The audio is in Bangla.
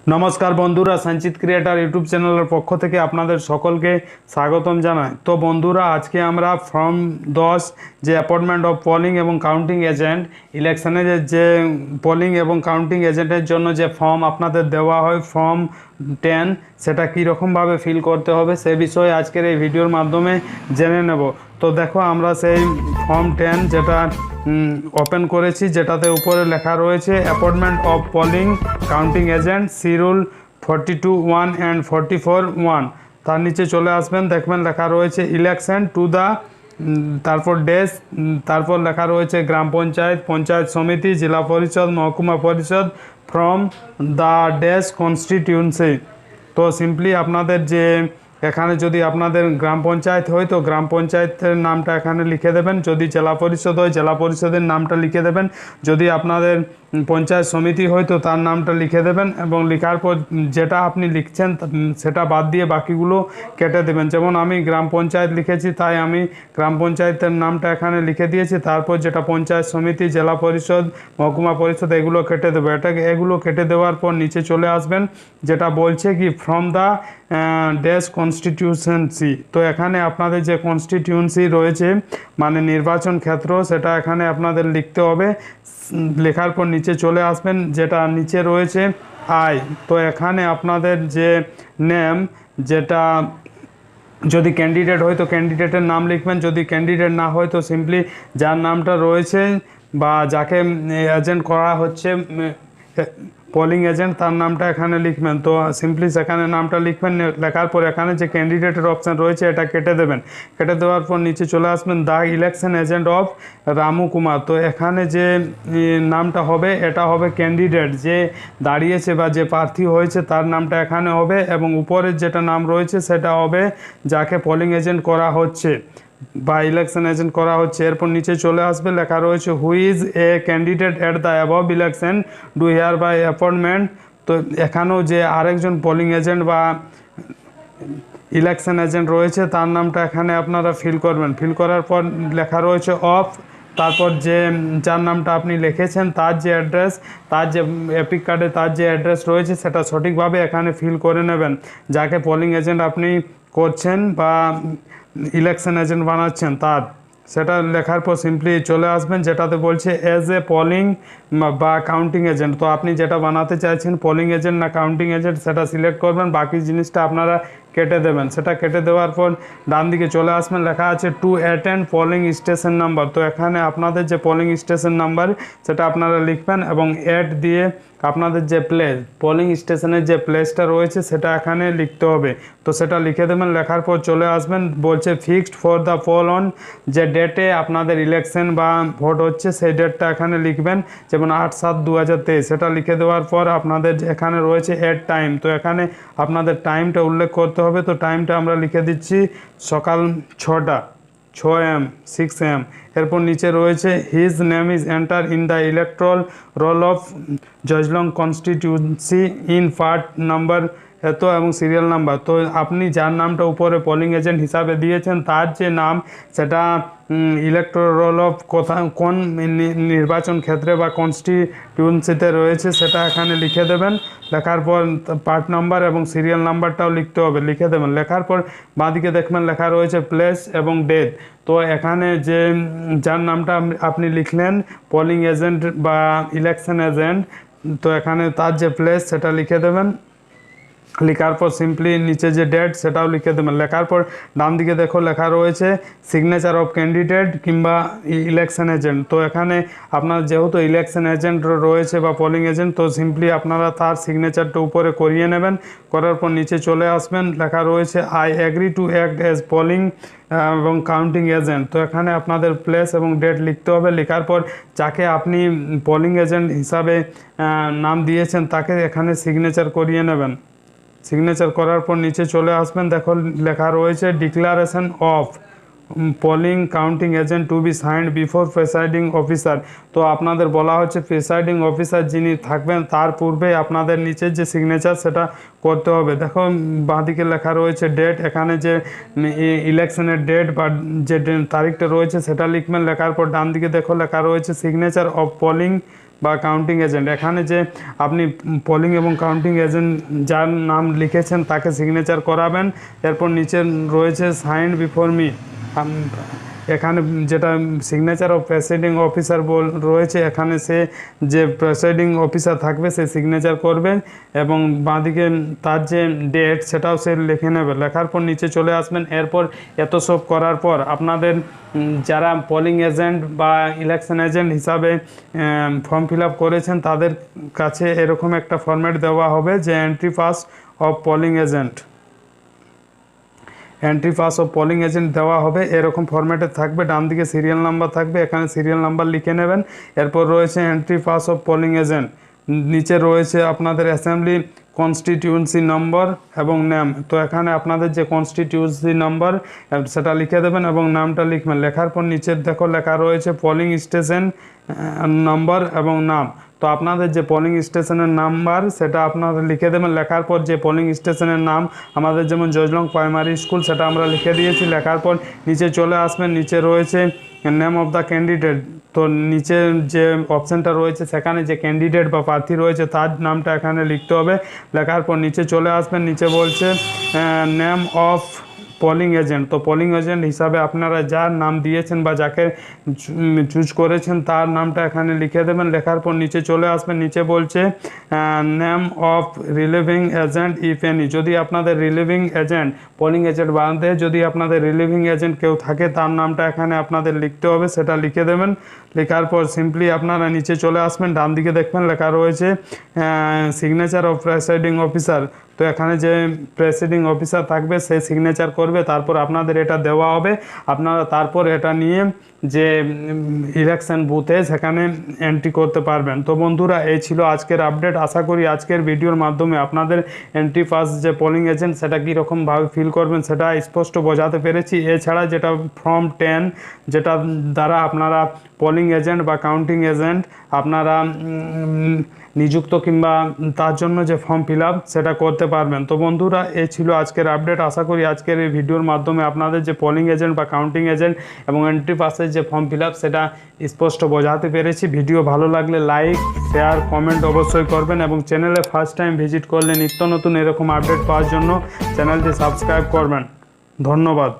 नमस्कार बंधुरा संचित क्रिएटर यूट्यूब चैनल पक्ष থেকে আপনাদের সকলকে স্বাগতম জানাই। তো বন্ধুরা আজকে আমরা ফর্ম 10 যে অ্যাপয়েন্টমেন্ট অফ পোলিং এবং কাউন্টিং এজেন্ট ইলেকশনের যে পোলিং এবং কাউন্টিং এজেন্টের জন্য যে ফর্ম আপনাদের দেওয়া হয় ফর্ম 10 সেটা কী রকমভাবে ফিল করতে হবে সে বিষয়ে আজকের এই ভিডিওর মাধ্যমে জেনে নেব। তো দেখো আমরা সেই ফর্ম 10 যেটা ওপেন করেছি, যেটাতে উপরে লেখা রয়েছে appointment of polling counting agent schedule 42(1) and 44(1). তার নিচে চলে আসবেন, দেখবেন লেখা রয়েছে ইলেকশন টু দ্য, তারপর ডেস, তারপর লেখা রয়েছে গ্রাম পঞ্চায়েত, পঞ্চায়েত সমিতি, জেলা পরিষদ, মহকুমা পরিষদ ফ্রম দ্য ডেস কনস্টিটিউয়েন্সি। তো সিম্পলি আপনাদের যে এখানে যদি আপনাদের গ্রাম পঞ্চায়েত হয় তো গ্রাম পঞ্চায়েতের নামটা এখানে লিখে দেবেন, যদি জেলা পরিষদ হয় জেলা পরিষদের নামটা লিখে দেবেন, যদি আপনাদের পঞ্চায়েত সমিতি হয় তো তার নামটা লিখে দেবেন এবং লেখার পর যেটা আপনি লিখছেন সেটা বাদ দিয়ে বাকিগুলো কেটে দেবেন। যেমন আমি গ্রাম পঞ্চায়েত লিখেছি তাই আমি গ্রাম পঞ্চায়েতের নামটা এখানে লিখে দিয়েছি, তারপর যেটা পঞ্চায়েত সমিতি, জেলা পরিষদ, মহকুমা পরিষদ এগুলো কেটে দেবো। এগুলো কেটে দেওয়ার পর নিচে চলে আসবেন, যেটা বলছে কি ফ্রম দ্য ডেস কনস্টিটিউয়েন্সি। তো এখানে আপনাদের যে কনস্টিটিউয়েন্সি রয়েছে মানে নির্বাচন ক্ষেত্র সেটা এখানে আপনাদের লিখতে হবে। লেখার পর নিচে চলে আসবেন, যেটা নিচে রয়েছে আই। তো এখানে আপনাদের যে নেম, যেটা যদি ক্যান্ডিডেট হয় তো ক্যান্ডিডেটের নাম লিখবেন, যদি ক্যান্ডিডেট না হয় তো সিম্পলি যার নামটা রয়েছে বা যাকে এজেন্ট করা হচ্ছে পোলিং এজেন্ট তার নামটা এখানে লিখবেন। তো সিম্পলি সেখানে নামটা লিখবেন, লেখার পর এখানে যে ক্যান্ডিডেটের অপশান রয়েছে এটা কেটে দেবেন। কেটে দেওয়ার পর নিচে চলে আসবেন the election agent of Ramu Kumar. তো এখানে যে নামটা হবে এটা হবে ক্যান্ডিডেট যে দাঁড়িয়েছে বা যে প্রার্থী হয়েছে তার নামটা এখানে হবে, এবং উপরের যেটা নাম রয়েছে সেটা হবে যাকে পোলিং এজেন্ট করা হচ্ছে বা ইলেকশন এজেন্ট করা হচ্ছে। এরপর নিচে চলে আসবে, লেখা রয়েছে who is a candidate at the above election do here by appointment. তো এখানেও যে আরেকজন পোলিং এজেন্ট বা ইলেকশন এজেন্ট রয়েছে তার নামটা এখানে আপনারা ফিল করবেন। ফিল করার পর লেখা রয়েছে অফ, তারপর যে যার নামটা আপনি লিখেছেন তার যে অ্যাড্রেস, তার যে এপিক কার্ডে তার যে অ্যাড্রেস রয়েছে সেটা সঠিকভাবে এখানে ফিল করে নেবেন। যাকে পোলিং এজেন্ট আপনি করছেন বা ইলেকশন এজেন্ট বানাচ্ছেন তার, সেটা লেখার পর সিম্পলি চলে আসবেন, যেটাতে বলছে এজ এ পোলিং বা কাউন্টিং এজেন্ট। তো আপনি যেটা বানাতে চাইছেন পোলিং এজেন্ট না কাউন্টিং এজেন্ট সেটা সিলেক্ট করবেন, বাকি জিনিসটা আপনারা কেটে দেবেন। সেটা কেটে দেওয়ার পর ডান দিকে চলে আসবেন, লেখা আছে to attend polling station number. তো এখানে আপনাদের যে পোলিং স্টেশন নাম্বার সেটা আপনারা লিখবেন এবং অ্যাড দিয়ে আপনাদের যে প্লেস, পোলিং স্টেশনের যে প্লেসটা রয়েছে সেটা এখানে লিখতে হবে। তো সেটা লিখে দেবেন, লেখার পর চলে আসবেন, বলছে fixed for the poll on, যে ডেটে আপনাদের ইলেকশন বা ভোট হচ্ছে সেই ডেটটা এখানে লিখবেন, যেমন 8/7/2023। সেটা লিখে দেওয়ার পর আপনাদের এখানে রয়েছে অ্যাড টাইম। তো এখানে আপনাদের টাইমটা উল্লেখ করতে হবে। তো টাইমটা আমরা লিখে দিচ্ছি সকাল 6 AM 6 AM। এরপর নিচে রয়েছে his name is entered in the electoral roll of জজলং কনস্টিটিউয়েন্সি ইন পার্ট নাম্বার এত এবং সিরিয়াল নাম্বার। তো আপনি যার নামটা উপরে পোলিং এজেন্ট হিসাবে দিয়েছেন তার যে নাম সেটা ইলেকট্রাল রোল অফ কোন নির্বাচন ক্ষেত্রে বা কনস্টিটিউয়েন্সিতে রয়েছে সেটা এখানে লিখে দেবেন। লেখার পর পার্ট নাম্বার এবং সিরিয়াল নাম্বারটাও লিখতে হবে, লিখে দেবেন। লেখার পর বাঁদিকে দেখবেন লেখা রয়েছে প্লেস এবং ডেট। তো এখানে যে যার নামটা আপনি লিখলেন পোলিং এজেন্ট বা ইলেকশন এজেন্ট, তো এখানে তার যে প্লেস সেটা লিখে দেবেন। লেখার পর সিম্পলি নিচে যে ডেট সেটাও লিখে দেবেন। লেখার পর ডান দিকে দেখো লেখা রয়েছে সিগনেচার অফ ক্যান্ডিডেট কিংবা ইলেকশন এজেন্ট। তো এখানে আপনার যেহেতু ইলেকশন এজেন্ট রয়েছে বা পোলিং এজেন্ট, তো সিম্পলি আপনারা তার সিগনেচারটা উপরে করিয়ে নেবেন। করার পর নিচে চলে আসবেন, লেখা রয়েছে I agree to act as polling এবং কাউন্টিং এজেন্ট। তো এখানে আপনাদের প্লেস এবং ডেট লিখতে হবে। লেখার পর যাকে আপনি পোলিং এজেন্ট হিসাবে নাম দিয়েছেন তাকে এখানে সিগনেচার করিয়ে নেবেন। সিগনেচার করার পর নিচে চলে আসবেন, দেখো লেখা রয়েছে declaration of polling counting agent to be signed before presiding officer. তো আপনাদের বলা হচ্ছে প্রিসাইডিং অফিসার যিনি থাকবেন তার পূর্বে আপনাদের নিচের যে সিগনেচার সেটা করতে হবে। দেখো বাঁদিকে লেখা রয়েছে ডেট, এখানে যে ইলেকশনের ডেট বা যে তারিখটা রয়েছে সেটা লিখবেন। লেখার পর ডান দিকে দেখো লেখা রয়েছে সিগনেচার অফ পোলিং বা কাউন্টিং এজেন্ট, এখানে যে আপনি পোলিং এবং কাউন্টিং এজেন্ট যার নাম লিখেছেন তাকে সিগনেচার করাবেন। এরপর নিচে রয়েছে সাইন বিফোর মি, এখানে যেটা সিগনেচার অফ প্রেসাইডিং অফিসার রয়েছে, এখানে সে যে প্রেসাইডিং অফিসার থাকবে সে সিগনেচার করবে এবং বাঁদিকে তার যে ডেট সেটাও সে লিখে নেবে। লেখার পর নিচে চলে আসবেন। এরপর এত সব করার পর আপনাদের যারা পোলিং এজেন্ট বা ইলেকশন এজেন্ট হিসাবে ফর্ম ফিল আপ করেছেন তাদের কাছে এরকম একটা ফরম্যাট দেওয়া হবে যে entry pass of polling agent, entry pass of polling agent দেওয়া হবে, এরকম ফরম্যাটে থাকবে। ডান দিকে সিরিয়াল নাম্বার থাকবে, এখানে সিরিয়াল নাম্বার লিখে নেবেন। এরপর রয়েছে entry pass of polling agent, নিচে রয়েছে আপনাদের অ্যাসেম্বলি কনস্টিটিউয়েন্সি নম্বর এবং নেম। তো এখানে আপনাদের যে কনস্টিটিউয়েন্সি নম্বর সেটা লিখে দেবেন এবং নামটা লিখবেন। লেখার পর নিচের দেখো লেখা রয়েছে পোলিং স্টেশন নম্বর এবং নাম। তো আপনাদের যে পোলিং স্টেশনের নাম্বার সেটা আপনারা লিখে দেবেন। লেখার পর যে পোলিং স্টেশনের নাম আমাদের যেমন জজলং প্রাইমারি স্কুল সেটা আমরা লিখে দিয়েছি। লেখার পর নিচে চলে আসবেন, নিচে রয়েছে নেম অফ দ্য ক্যান্ডিডেট। তো নিচে যে অপশানটা রয়েছে সেখানে যে ক্যান্ডিডেট বা প্রার্থী রয়েছে তার নামটা এখানে লিখতে হবে। লেখার পর নিচে চলে আসবেন, নিচে বলছে নেম অফ পোলিং এজেন্ট। তো পোলিং এজেন্ট হিসাবে আপনারা যার নাম দিয়েছেন বা যাকে চুজ করেছেন তার নামটা এখানে লিখে দেবেন। লেখার পর নিচে চলে আসবেন, নিচে বলছে name of relieving agent if any. যদি আপনাদের রিলিভিং এজেন্ট পোলিং এজেন্ট বাদে যদি আপনাদের রিলিভিং এজেন্ট কেউ থাকে তার নামটা এখানে আপনাদের লিখতে হবে, সেটা লিখে দেবেন। লেখার পর সিম্পলি আপনারা নিচে চলে আসবেন, ডান দিকে দেখবেন লেখা রয়েছে সিগনেচার অফ প্রেসাইডিং অফিসার। তো এখানে যে প্রেসাইডিং অফিসার থাকবে সে সিগনেচার করবে, তারপর আপনাদের এটা দেওয়া হবে। আপনারা তারপর এটা নিয়ে যে ইলেকশন বুথে সেখানে এন্ট্রি করতে পারবেন। তো বন্ধুরা এই ছিল আজকের আপডেট। আশা করি আজকের ভিডিওর মাধ্যমে আপনাদের এন্ট্রি পাস যে পোলিং এজেন্ট সেটা কীরকমভাবে ফিল করবেন সেটা স্পষ্ট বোঝাতে পেরেছি। এছাড়া যেটা ফর্ম 10 যেটা দ্বারা আপনারা পোলিং এজেন্ট বা কাউন্টিং এজেন্ট আপনারা নিযুক্ত কিংবা তার জন্য যে ফর্ম ফিল আপ সেটা করতে পারবেন। তো বন্ধুরা এই ছিল আজকের আপডেট। আশা করি আজকের এই ভিডিওর মাধ্যমে আপনাদের যে পোলিং এজেন্ট বা কাউন্টিং এজেন্ট এবং এন্ট্রি পাসের যে ফর্ম ফিল আপ সেটা স্পষ্ট বোঝাতে পেরেছি। ভিডিও ভালো লাগলে লাইক শেয়ার কমেন্ট অবশ্যই করবেন এবং চ্যানেলে ফার্স্ট টাইম ভিজিট করলে নিত্য নতুন এরকম আপডেট পাওয়ার জন্য চ্যানেলটি সাবস্ক্রাইব করবেন। ধন্যবাদ।